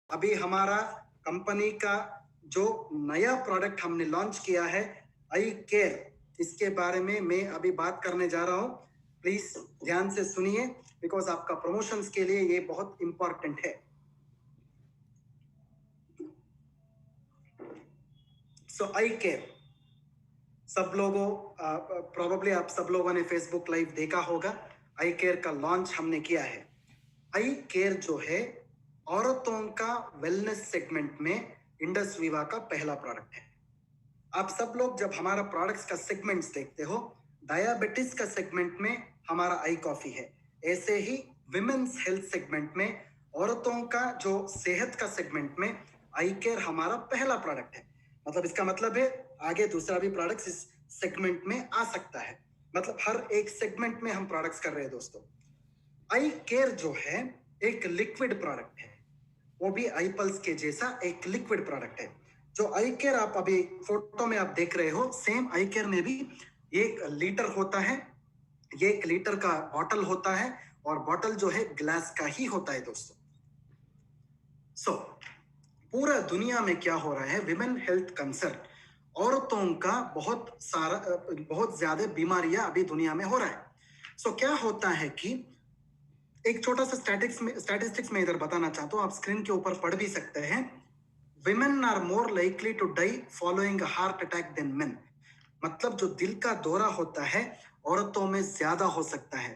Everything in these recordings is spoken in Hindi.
अभी हमारा कंपनी का जो नया प्रोडक्ट हमने लॉन्च किया है आई केयर, इसके बारे में मैं अभी बात करने जा रहा हूं। प्लीज ध्यान से सुनिए बिकॉज आपका प्रमोशंस के लिए ये बहुत इंपॉर्टेंट है। सो आई केयर, सब लोगों प्रोबेबली आप सब लोगों ने फेसबुक लाइव देखा होगा। आई केयर का लॉन्च हमने किया है। आई केयर जो है औरतों का वेलनेस सेगमेंट में इंडस विवा का पहला प्रोडक्ट है। आप सब लोग जब हमारा प्रोडक्ट्स का सेगमेंट्स देखते हो, डायबिटीज का सेगमेंट में हमारा आई कॉफी है। ऐसे ही विमेन्स हेल्थ सेगमेंट में, औरतों का जो सेहत का सेगमेंट में आई केयर हमारा पहला प्रोडक्ट है। मतलब इसका मतलब है आगे दूसरा भी प्रोडक्ट्स इस सेगमेंट में आ सकता है। मतलब हर एक सेगमेंट में हम प्रोडक्ट्स कर रहे हैं दोस्तों। आई केयर जो है एक लिक्विड प्रोडक्ट है, वो भी आई पल्स के जैसा एक लिक्विड प्रोडक्ट है। जो आई केयर आप अभी फोटो में आप देख रहे हो, सेम आई केयर में भी एक लीटर होता है। ये एक लीटर का बॉटल होता है और बॉटल जो है ग्लास का ही होता है दोस्तों। सो पूरा दुनिया में क्या हो रहा है, विमेन हेल्थ कंसर्न, औरतों का बहुत ज्यादा बीमारियां अभी दुनिया में हो रहा है। सो क्या होता है कि एक छोटा सा स्टैटिस्टिक्स में इधर बताना चाहता हूं, आप स्क्रीन के ऊपर पढ़ भी सकते हैं। Women are more likely to die following heart attack than men. मतलब जो दिल का दौरा होता है औरतों में ज्यादा हो सकता है।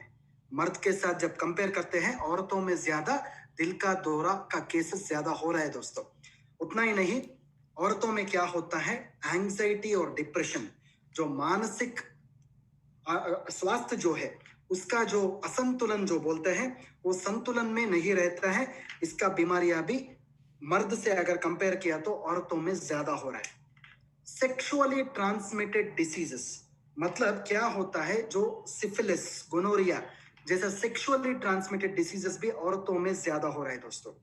मर्द के साथ जब कंपेयर करते हैं, औरतों में ज्यादा दिल का दौरा का केसेस ज्यादा हो रहा है दोस्तों। उतना ही नहीं, औरतों में क्या होता है, एंग्जाइटी और डिप्रेशन, जो मानसिक स्वास्थ्य जो है उसका जो असंतुलन जो बोलते हैं, वो संतुलन में नहीं रहता है। इसका बीमारियां भी मर्द से अगर कंपेयर किया तो औरतों में ज्यादा हो रहा है। सेक्सुअली ट्रांसमिटेड डिसीजेस, मतलब क्या होता है, जो सिफिलिस, गोनोरिया जैसा सेक्सुअली ट्रांसमिटेड डिसीजेस भी औरतों में ज्यादा हो रहा है दोस्तों।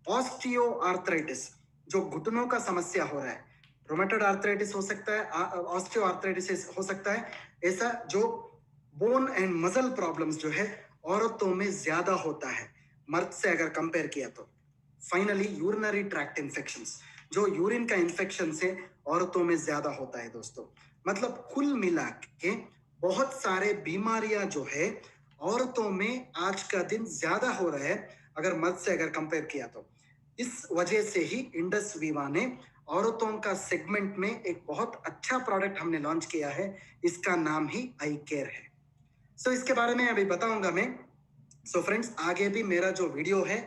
ऑस्टियो आर्थराइटिस, जो घुटनों का समस्या हो रहा है, रोमेटोइड आर्थराइटिस हो सकता है, ऑस्टियो आर्थराइटिस हो सकता है। ऐसा जो बोन एंड मसल प्रॉब्लम्स जो है औरतों में ज्यादा होता है मर्द से अगर कंपेयर किया तो। फाइनली यूरिनरी ट्रैक्ट इन्फेक्शंस, जो यूरिन का इन्फेक्शन से औरतों में ज्यादा होता है दोस्तों। मतलब कुल मिला के बहुत सारे बीमारियां जो है औरतों में आज का दिन ज्यादा हो रहा है अगर मर्द से अगर कंपेयर किया तो। इस वजह से ही इंडस वीवा ने औरतों का सेगमेंट में एक बहुत अच्छा प्रोडक्ट हमने लॉन्च किया है। इसका नाम ही आई केयर है। सो इसके बारे में अभी बताऊंगा मैं। सो फ्रेंड्स, आगे भी मेरा जो वीडियो है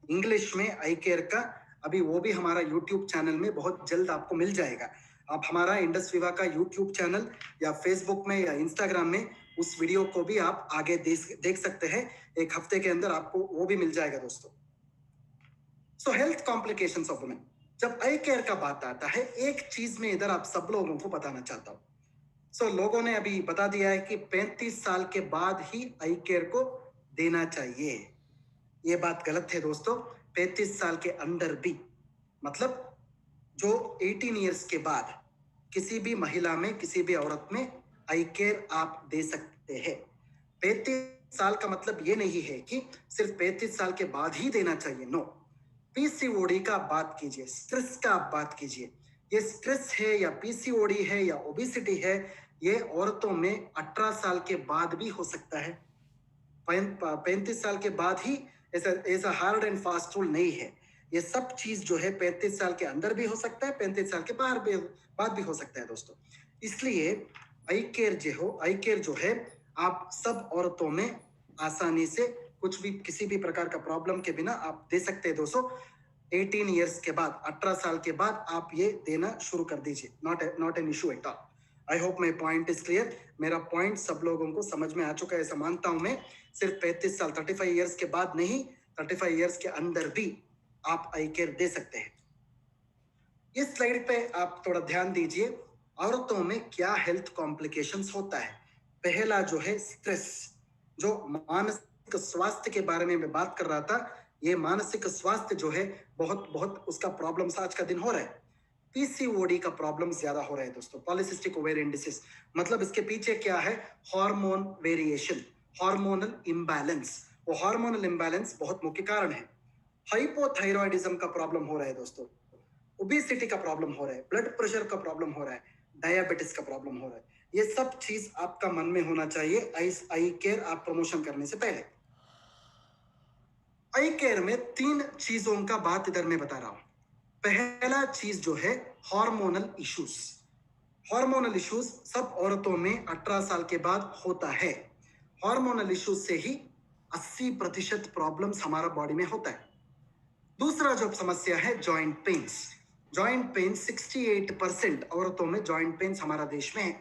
इंग्लिश में आई केयर का, अभी वो भी हमारा यूट्यूब चैनल में बहुत जल्द आपको मिल जाएगा। आप हमारा इंडस विवा का यूट्यूब चैनल या फेसबुक में या इंस्टाग्राम में उस वीडियो को भी आप आगे देख सकते हैं। एक हफ्ते के अंदर आपको वो भी मिल जाएगा दोस्तों। सो हेल्थ कॉम्प्लिकेशंस ऑफ वुमेन, जब आई केयर का बात आता है, एक चीज में इधर आप सब लोगों को बताना चाहता हूं। लोगों ने अभी बता दिया है कि 35 साल के बाद ही आई केयर को देना चाहिए। ये बात गलत है दोस्तों। 35 साल के अंदर भी, मतलब जो 18 इयर्स के बाद किसी भी महिला में, किसी भी औरत में आई केयर आप दे सकते हैं। 35 साल का मतलब ये नहीं है कि सिर्फ 35 साल के बाद ही देना चाहिए, नो। पीसीओडी का बात कीजिए, स्ट्रेस का आप बात कीजिए। ये स्ट्रेस है या पीसीओडी है या ओबेसिटी है, ये औरतों में 18 साल के बाद भी हो सकता है। 35 साल के बाद ही ऐसा ऐसा हार्ड एंड फास्ट रूल नहीं है। ये सब चीज जो है 35 साल के अंदर भी हो सकता है, 35 साल के बाद भी हो सकता है दोस्तों। इसलिए आई केयर जो है आप सब औरतों में आसानी से कुछ भी, किसी भी प्रकार का प्रॉब्लम के बिना आप दे सकते हैं दोस्तों। 18 इयर्स के बाद, 18 साल के बाद आप ये देना शुरू कर दीजिए। Not an issue at all. I hope my point is clear. मेरा पॉइंट सब लोगों को समझ में आ चुका है ऐसा मानता हूं मैं। सिर्फ 35 साल, 35 इयर्स के बाद नहीं, 35 इयर्स के अंदर भी आप आई केयर दे सकते हैं। इस स्लाइड पे आप थोड़ा ध्यान दीजिए, औरतों में क्या हेल्थ कॉम्प्लिकेशंस होता है। पहला जो है स्ट्रेस, जो मानसिक स्वास्थ्य के बारे में मैं बात कर रहा था। ये मानसिक स्वास्थ्य जो है बहुत बहुत उसका प्रॉब्लम्स आज का दिन हो रहा है। पीसीओडी का प्रॉब्लम ज्यादा हो रहा है दोस्तों, पॉलिसिस्टिक ओवेरियन डिसीज। मतलब इसके पीछे क्या है, हार्मोन वेरिएशन, हार्मोनल इम्बैलेंस। वो हार्मोनल इम्बैलेंस बहुत मुख्य कारण है। हाइपोथायरॉयडिज्म का प्रॉब्लम हो रहा है दोस्तों, ओबेसिटी का प्रॉब्लम हो रहा है, ब्लड प्रेशर का प्रॉब्लम हो रहा है, डायबिटीज का प्रॉब्लम हो रहा है, ये सब चीज आपका मन में होना चाहिए आई केयर आप प्रमोशन करने से पहले। आई केयर में 3 चीजों का बात इधर मैं बता रहा हूं। पहला चीज जो है हार्मोनल इश्यूज। हार्मोनल इश्यूज सब औरतों में 18 साल के बाद होता है। हार्मोनल इश्यूज से ही 80% प्रॉब्लम्स हमारा बॉडी में होता है। दूसरा जो समस्या है जॉइंट पेन्स। जॉइंट पेन 68% औरतों में जॉइंट पेन्स हमारा देश में है।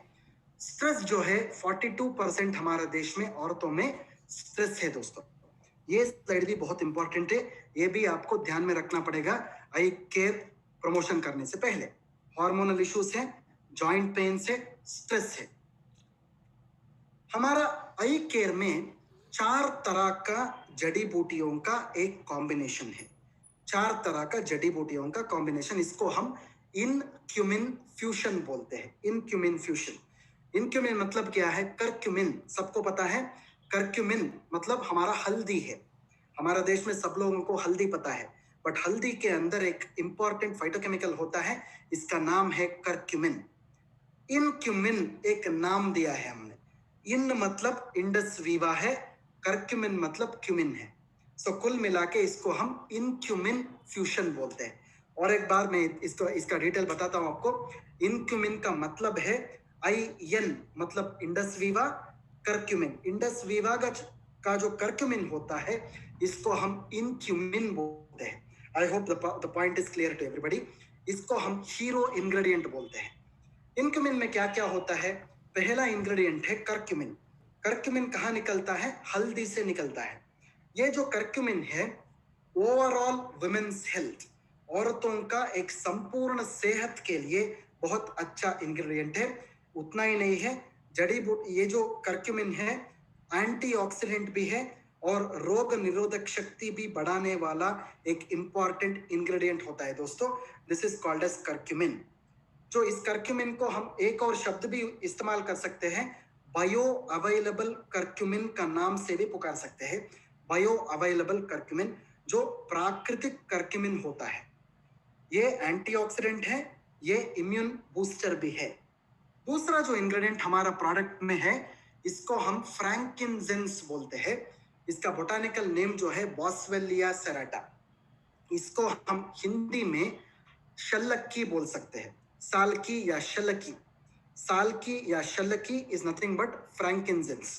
स्ट्रेस जो है 42% हमारा देश में औरतों में स्ट्रेस है दोस्तों। ये स्लाइड भी बहुत इंपॉर्टेंट है, ये भी आपको ध्यान में रखना पड़ेगा आई केयर प्रमोशन करने से पहले। हार्मोनल इश्यूज है, जॉइंट पेन्स है, स्ट्रेस है। हमारा आई केयर में 4 तरह का जड़ी बूटियों का एक कॉम्बिनेशन है। 4 तरह का जड़ी बूटियों का कॉम्बिनेशन, इसको हम इनक्यूमिन फ्यूशन बोलते हैं। इनक्यूमिन फ्यूशन। इनक्यूमिन मतलब क्या है? करक्यूमिन सबको पता है। करक्यूमिन मतलब हमारा हल्दी है। हमारा देश में सब लोगों को हल्दी पता है, बट हल्दी के अंदर एक इंपॉर्टेंट फाइटोकेमिकल होता है, इसका नाम है करक्यूमिन। इनक्यूमिन एक नाम दिया है हमने। इन मतलब इंडस वीवा है, करक्यूमिन मतलब क्यूमिन है। सो कुल मिला के इसको हम इनक्यूमिन फ्यूशन बोलते हैं। और एक बार मैं इसका डिटेल बताता हूं आपको। इनक्यूमिन का मतलब है IN मतलब Indus Viva, curcumin. Indus Viva का जो करक्यूमिन होता है इसको हम इनक्यूमिन बोलते हैं। I hope the point is clear to everybody. इसको हम हीरो इंग्रेडिएंट बोलते हैं। इनक्यूमिन में क्या क्या होता है? पहला इंग्रेडिएंट है करक्यूमिन। करक्यूमिन कहाँ निकलता है? हल्दी से निकलता है। ये जो करक्यूमिन है ओवरऑल वुमेन्स हेल्थ, औरतों का एक संपूर्ण सेहत के लिए बहुत अच्छा इंग्रेडिएंट है। उतना ही नहीं है, जड़ी बूटी ये जो करक्यूमिन है एंटीऑक्सीडेंट भी है और रोग निरोधक शक्ति भी बढ़ाने वाला एक इंपॉर्टेंट इंग्रेडिएंट होता है दोस्तों। This is called as curcumin. जो इस करक्यूमिन को हम एक और शब्द भी इस्तेमाल कर सकते हैं, बायो अवेलेबल करक्यूमिन का नाम से भी पुकार सकते हैं। बायो अवेलेबल करक्यूमिन जो प्राकृतिक करक्यूमिन होता है, ये एंटीऑक्सीडेंट है, ये इम्यून बूस्टर भी है। दूसरा जो इंग्रेडिएंट हमारा प्रोडक्ट में है इसको हम फ्रैंकिनजेंस बोलते हैं। इसका बोटानिकल नेम जो है बॉस्वेलिया सेराटा। इसको हम हिंदी में शल्लकी बोल सकते हैं, सालकी या शल्लकी। सालकी या शल्लकी इज नथिंग बट फ्रैंकिनजेंस।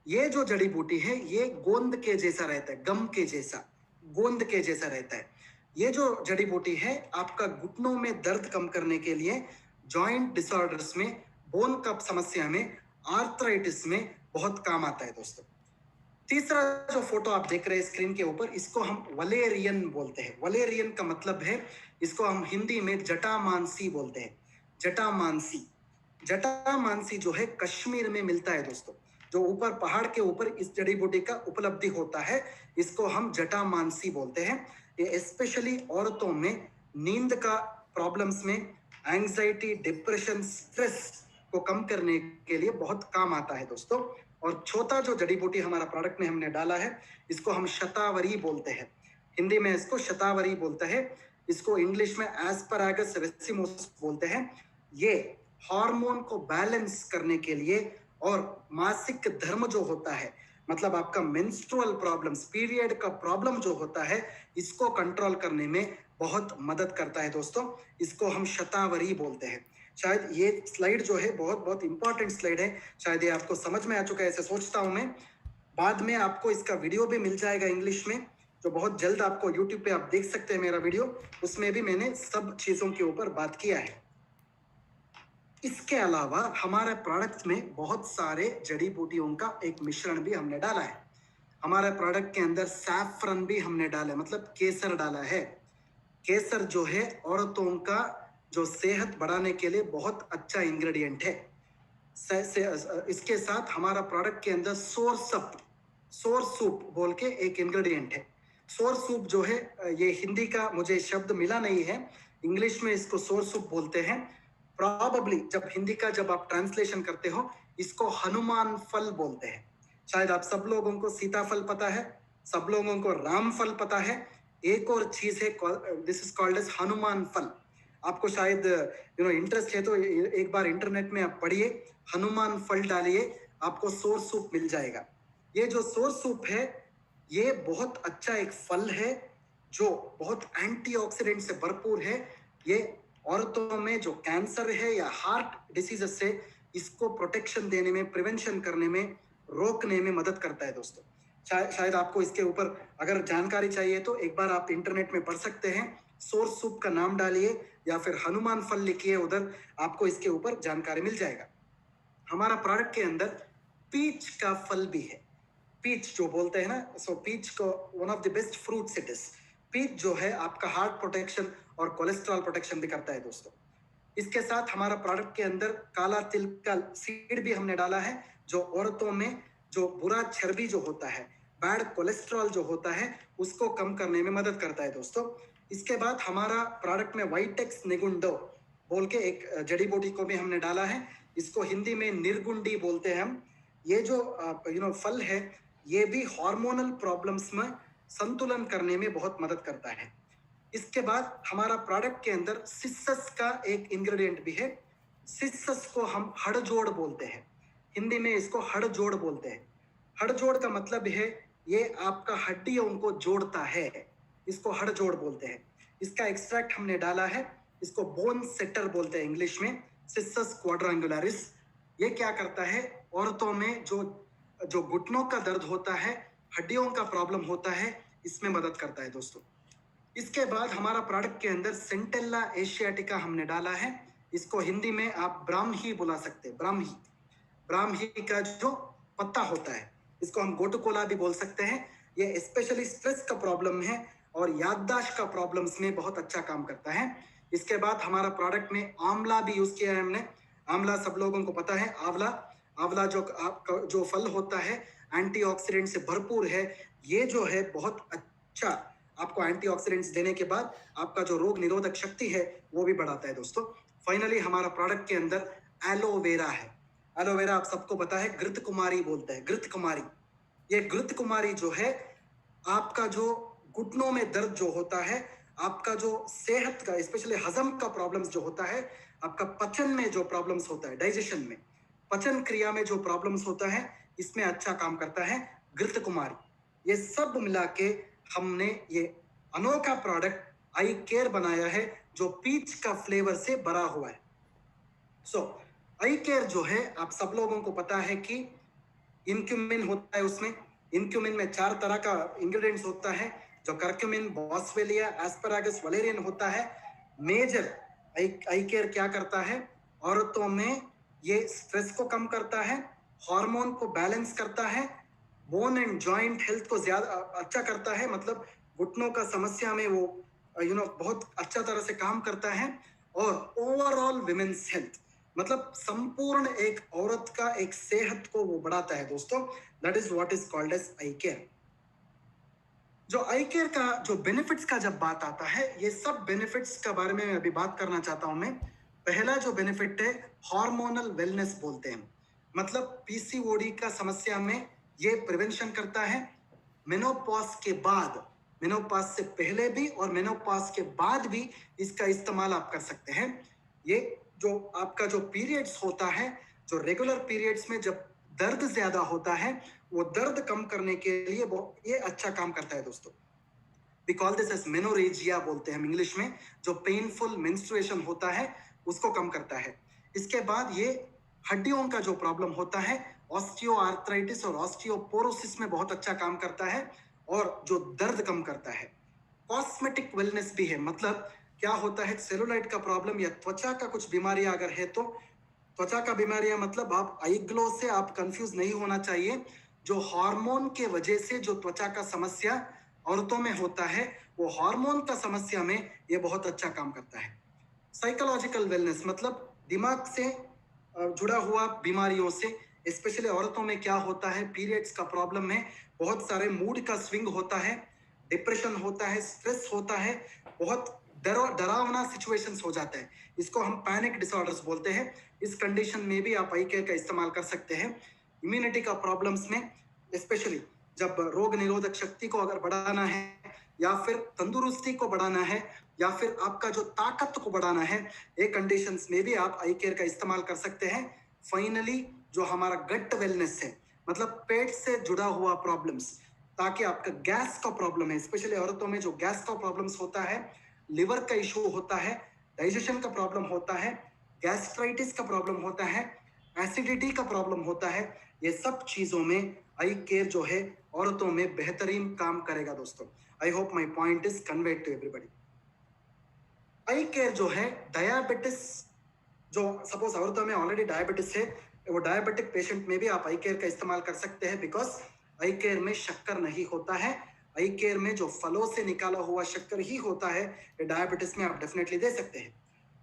ये जो जड़ी बूटी है ये गोंद के जैसा रहता है, गम के जैसा, गोंद के जैसा रहता है। ये जो जड़ी बूटी है आपका घुटनों में दर्द कम करने के लिए, जॉइंट डिसऑर्डर्स में, बोन कप समस्या में, आर्थराइटिस में बहुत काम आता है दोस्तों। तीसरा जो फोटो आप देख रहे हैं स्क्रीन के ऊपर, इसको हम वलेरियन बोलते हैं। वलेरियन का मतलब है, इसको हम हिंदी में जटामानसी बोलते हैं। जटामानसी। जटामानसी जो है कश्मीर में मिलता है दोस्तों। जो ऊपर पहाड़ के ऊपर इस जड़ी बूटी का उपलब्धि होता है, इसको हम जटामानसी बोलते हैं। ये स्पेशली औरतों में नींद का प्रॉब्लम्स में, एंजाइटी, डिप्रेशन, स्ट्रेस को कम करने के लिए बहुत काम आता है दोस्तों। और चौथा जो जड़ी बूटी हमारा प्रोडक्ट में हमने डाला है इसको हम शतावरी बोलते हैं। हिंदी में इसको शतावरी बोलते हैं, इसको इंग्लिश में एस्परागस रेसिमोस बोलते हैं। ये हार्मोन को बैलेंस करने के लिए और मासिक धर्म जो होता है, मतलब आपका मेंस्ट्रुअल प्रॉब्लम्स, पीरियड का प्रॉब्लम जो होता है, इसको कंट्रोल करने में बहुत मदद करता है दोस्तों। इसको हम शतावरी बोलते हैं। शायद ये स्लाइड जो है बहुत बहुत इंपॉर्टेंट स्लाइड है, शायद ये आपको समझ में आ चुका है ऐसे सोचता हूं मैं। बाद में आपको इसका वीडियो भी मिल जाएगा इंग्लिश में, जो बहुत जल्द आपको यूट्यूब पे आप देख सकते हैं मेरा वीडियो, उसमें भी मैंने सब चीजों के ऊपर बात किया है। इसके अलावा हमारे प्रोडक्ट में बहुत सारे जड़ी बूटियों का एक मिश्रण भी हमने डाला है। हमारे प्रोडक्ट के अंदर सैफरन भी हमने डाला है, मतलब केसर डाला है। केसर जो है औरतों का जो सेहत बढ़ाने के लिए बहुत अच्छा इंग्रेडिएंट है। इसके साथ हमारा प्रोडक्ट के अंदर सोर सूप बोल के एक इंग्रेडिएंट है। सोर सूप जो है, ये हिंदी का मुझे शब्द मिला नहीं है, इंग्लिश में इसको सोर सूप बोलते हैं। प्रॉबेबली जब आप ट्रांसलेशन करते हो इसको हनुमान फल बोलते हैं। शायद आप सब लोगों को सीताफल पता है, सब लोगों को राम फल पता है, एक और चीज है, this is called as Hanuman फल। आपको शायद इंटरेस्ट है तो एक बार इंटरनेट में आप पढ़िए, हनुमान फल डालिए, आपको सोर सूप मिल जाएगा। ये जो सोर सूप है ये बहुत अच्छा एक फल है जो बहुत एंटीऑक्सीडेंट से भरपूर है। ये औरतों में जो कैंसर है या हार्ट डिसीजेस से इसको प्रोटेक्शन देने में, प्रिवेंशन करने में, रोकने में मदद करता है दोस्तों। शायद आपको इसके ऊपर अगर जानकारी चाहिए तो एक बार आप इंटरनेट में पढ़ सकते हैं, सोर्स सूप का नाम डालिए या फिर हनुमान फल लिखिए, उधर आपको इसके ऊपर जानकारी मिल जाएगा। हमारा प्रोडक्ट के अंदर पीच का फल भी है। पीच जो बोलते हैं ना, सो पीच को one of the best fruits it is. Peach जो है आपका हार्ट प्रोटेक्शन और कोलेस्ट्रॉल प्रोटेक्शन भी करता है दोस्तों। इसके साथ हमारा प्रोडक्ट के अंदर काला तिल का सीड भी हमने डाला है, जो औरतों में जो बुरा चर्बी जो होता है, बैड कोलेस्ट्रॉल जो होता है, उसको कम करने में मदद करता है दोस्तों। इसके बाद हमारा प्रोडक्ट में वाइटेक्स निगुंडो बोल के एक जड़ी बूटी को भी हमने डाला है। इसको हिंदी में निर्गुंडी बोलते हैं हम। ये जो फल है ये भी हार्मोनल प्रॉब्लम्स में संतुलन करने में बहुत मदद करता है। इसके बाद हमारा प्रोडक्ट के अंदर सिसस का एक इंग्रेडिएंट भी है। सिसस को हम हड़जोड़ बोलते हैं, हिंदी में इसको हड़जोड़ बोलते हैं। हड़जोड़ का मतलब है ये आपका हड्डियों को जोड़ता है, इसको हड़जोड़ बोलते हैं। इसका एक्सट्रैक्ट हमने डाला है, इसको बोन सेटर बोलते हैं इंग्लिश में, सिसस क्वाड्रेंगुलरिस। ये क्या करता है, औरतों में जो जो घुटनों का दर्द होता है, हड्डियों का प्रॉब्लम होता है, इसमें मदद करता है दोस्तों। इसके बाद हमारा प्रोडक्ट के अंदर सेंटेला एशियाटिका हमने डाला है। इसको हिंदी में आप ब्राह्मी बुला सकते हैं, ब्राह्मी। ब्राह्मी का जो पत्ता होता है इसको हम गोटुकोला भी बोल सकते हैं। ये स्पेशली स्ट्रेस का प्रॉब्लम है और याददाश्त का प्रॉब्लम्स में बहुत अच्छा काम करता है। इसके बाद हमारा प्रोडक्ट में आंवला भी यूज किया है हमने। आंवला सब लोगों को पता है, आंवला आंवला जो फल होता है एंटीऑक्सीडेंट से भरपूर है। ये जो है बहुत अच्छा आपको एंटीऑक्सीडेंट्स देने के बाद आपका जो रोग निरोधक शक्ति है वो भी बढ़ाता है दोस्तों। फाइनली हमारा प्रोडक्ट के अंदर एलोवेरा है। एलोवेरा आप सबको पता है, घृत कुमारी बोलते हैं, घृत कुमारी। ये घृत कुमारी जो है आपका जो घुटनों में दर्द जो होता है, आपका जो सेहत का स्पेशली हजम का प्रॉब्लम्स जो होता है, आपका पचन में जो प्रॉब्लम्स होता है, डाइजेशन में, पचन क्रिया में जो प्रॉब्लम्स होता है, इसमें अच्छा काम करता है घृत कुमारी। ये सब मिला के हमने ये अनोखा प्रोडक्ट आई केयर बनाया है जो पीच का फ्लेवर से भरा हुआ है। सो आई केयर जो है आप सब लोगों को पता है कि इनक्यूमिन होता है, उसमें इनक्यूमिन में 4 तरह का इंग्रेडिएंट्स होता है, जो करक्यूमिन, बॉस्वेलिया, एस्परागस, वलेरियन होता है। मेजर आई केयर क्या करता है, औरतों में ये स्ट्रेस को कम करता है, हार्मोन को बैलेंस करता है, बोन एंड जॉइंट हेल्थ को ज्यादा अच्छा करता है, मतलब घुटनों का समस्या में वो बहुत अच्छा तरह से काम करता है। और ओवरऑल विमेन्स हेल्थ, मतलब संपूर्ण एक औरत का एक सेहत को वो बढ़ाता है दोस्तों। That is what is called as eye care. जो आई केयर का जो बेनिफिट्स का जब बात आता है, ये सब बेनिफिट्स के बारे में अभी बात करना चाहता हूं मैं। पहला जो बेनिफिट है हार्मोनल वेलनेस बोलते हैं, मतलब पीसीओडी का समस्या में ये प्रिवेंशन करता है। मेनोपॉज के बाद, मेनोपॉज से पहले भी और मेनोपॉज के बाद भी इसका इस्तेमाल आप कर सकते हैं। ये जो आपका जो पीरियड्स होता है, जो रेगुलर पीरियड्स में जब दर्द ज्यादा होता है, वो दर्द कम करने के लिए ये अच्छा काम करता है दोस्तों। We call this as menorrhagia बोलते हैं हम इंग्लिश में, जो पेनफुल मेंस्ट्रुएशन होता है उसको कम करता है। इसके बाद ये हड्डियों का जो प्रॉब्लम होता है, ऑस्टियोआर्थराइटिस और ऑस्टियोपोरोसिस में बहुत अच्छा काम करता है और जो दर्द कम करता है। कॉस्मेटिक वेलनेस भी है, मतलब क्या होता है, सेलुलाइट का प्रॉब्लम या त्वचा का कुछ बीमारियां अगर है तो, त्वचा का बीमारियां मतलब आप आई ग्लो से आप कंफ्यूज नहीं होना चाहिए। जो हार्मोन के वजह से जो त्वचा का समस्या औरतों में होता है, वो हार्मोन का समस्या में ये बहुत अच्छा काम करता है। साइकोलॉजिकल वेलनेस मतलब दिमाग से जुड़ा हुआ बीमारियों से, स्पेशली औरतों में क्या होता है, पीरियड्स का प्रॉब्लम में बहुत सारे मूड का स्विंग होता है, डिप्रेशन होता है, स्ट्रेस होता है, बहुत डरावना सिचुएशंस हो जाता है, इसको हम पैनिक डिसऑर्डर्स बोलते हैं। इस कंडीशन में भी आप आई केयर का इस्तेमाल कर सकते हैं। इम्यूनिटी का प्रॉब्लम्स में स्पेशली जब रोग निरोधक शक्ति को अगर बढ़ाना है या फिर तंदुरुस्ती को बढ़ाना है या फिर आपका जो ताकत को बढ़ाना है, ये कंडीशंस में भी आप आई केयर का इस्तेमाल कर सकते हैं। फाइनली जो हमारा गट वेलनेस है, मतलब पेट से जुड़ा हुआ प्रॉब्लम्स, ताकि आपका गैस का प्रॉब्लम है, स्पेशली औरतों में जो गैस का प्रॉब्लम्स होता है, लिवर का इशू होता है, डाइजेशन का प्रॉब्लम होता है, गैस्ट्राइटिस का प्रॉब्लम होता है, एसिडिटी का प्रॉब्लम होता है, ये सब चीजों में आई केयर जो है औरतों में बेहतरीन काम करेगा दोस्तों। I hope my point is conveyed to everybody. Eye care जो है डायबिटिस, जो सपोज औरतों में ऑलरेडी डायबिटिस है, वो डायबिटिक पेशेंट में भी आप आई केयर का इस्तेमाल कर सकते हैं, बिकॉज आई केयर में शक्कर नहीं होता है। आई केयर में जो फलों से निकाला हुआ शक्कर ही होता है, ये डायबिटिस में आप डेफिनेटली दे सकते हैं।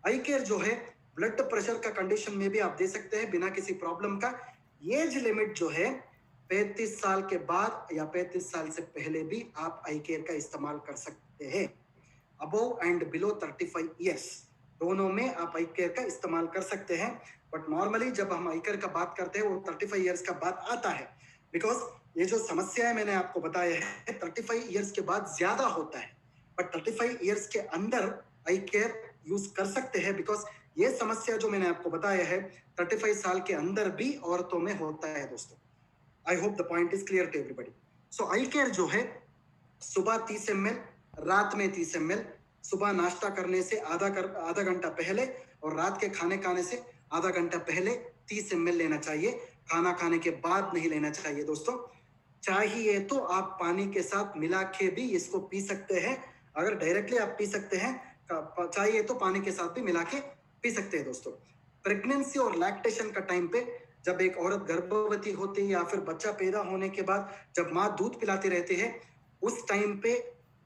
आई केयर जो है ब्लड प्रेशर का कंडीशन में भी आप दे सकते हैं बिना किसी प्रॉब्लम का। एज लिमिट जो है 35 साल के बाद या 35 साल से पहले भी आप आई केयर का इस्तेमाल कर सकते हैं। अबोव एंड बिलो 35 ईयर्स दोनों में आप आई केयर का इस्तेमाल कर सकते हैं। बट नॉर्मली जब हम आई केयर का बात करते हैं वो 35 ईयर्स का बात आता है, बिकॉज ये जो समस्या है मैंने आपको बताया है 35 ईयर्स के बाद ज्यादा होता है, बट 35 ईयर्स के अंदर आई केयर यूज कर सकते हैं, बिकॉज ये समस्या जो मैंने आपको बताया है 35 साल के अंदर भी औरतों में होता है दोस्तों। I hope the point is clear to everybody. So eye care जो है सुबह 30 ml, रात में 30 ml, सुबह नाश्ता करने से आधा घंटा पहले और रात के खाने खाने से आधा घंटा पहले 30 ml लेना चाहिए। खाना खाने के बाद नहीं लेना चाहिए दोस्तों। चाहिए तो आप पानी के साथ मिला के भी इसको पी सकते हैं। अगर डायरेक्टली आप पी सकते हैं, चाहिए तो पानी के साथ भी मिला के पी सकते हैं दोस्तों। प्रेगनेंसी और लैक्टेशन का टाइम पे, जब एक औरत गर्भवती होती है या फिर बच्चा पैदा होने के बाद जब माँ दूध पिलाती रहती है, उस टाइम पे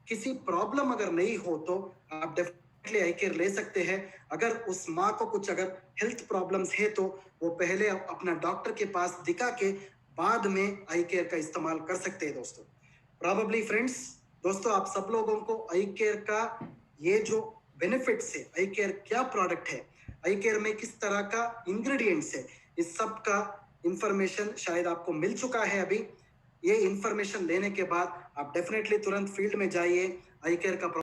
किसी प्रॉब्लम अगर नहीं हो तो आप डेफिनेटली आई केयर ले सकते हैं। अगर उस माँ को कुछ अगर हेल्थ प्रॉब्लम्स है तो वो पहले अपना डॉक्टर के पास दिखा के बाद में आई केयर का इस्तेमाल कर सकते हैं दोस्तों। प्रॉबेबली फ्रेंड्स, दोस्तों आप सब लोगों को आई केयर का ये जो बेनिफिट्स है, आई केयर क्या प्रोडक्ट है, आई केयर में किस तरह का इंग्रेडिएंट्स है, इस सब का इंफॉर्मेशन शायद आपको मिल चुका है अभी। ये इंफॉर्मेशन लेने के बाद आप डेफिनेटली तुरंत फील्ड में जाइए, आई केयर का